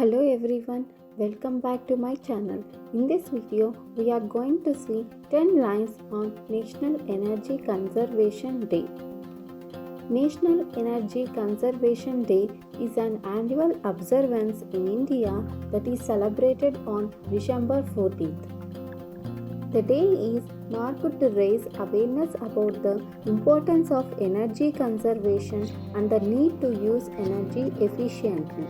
Hello everyone, welcome back to my channel. In this video, we are going to see 10 lines on National Energy Conservation Day. National Energy Conservation Day is an annual observance in India that is celebrated on December 14th. The day is marked to raise awareness about the importance of energy conservation and the need to use energy efficiently.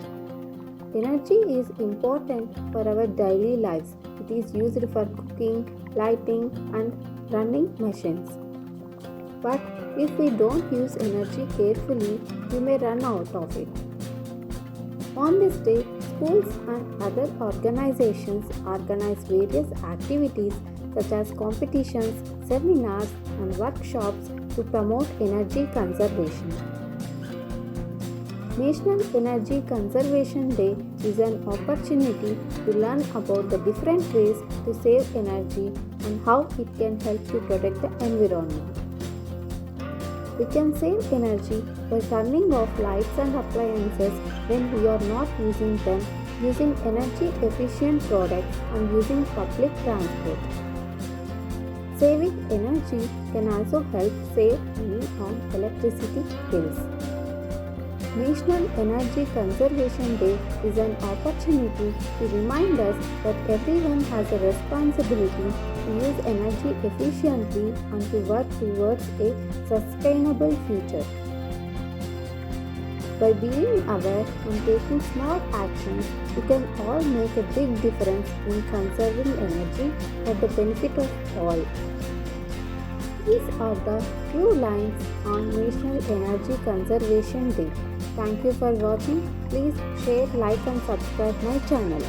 Energy is important for our daily lives. It is used for cooking, lighting, and running machines. But if we don't use energy carefully, we may run out of it. On this day, schools and other organizations organize various activities such as competitions, seminars, and workshops to promote energy conservation. National Energy Conservation Day is an opportunity to learn about the different ways to save energy and how it can help to protect the environment. We can save energy by turning off lights and appliances when we are not using them, using energy efficient products, and using public transport. Saving energy can also help save money on electricity bills. National Energy Conservation Day is an opportunity to remind us that everyone has a responsibility to use energy efficiently and to work towards a sustainable future. By being aware and taking small actions, we can all make a big difference in conserving energy for the benefit of all. These are the few lines on National Energy Conservation Day. Thank you for watching. Please share, like and subscribe my channel.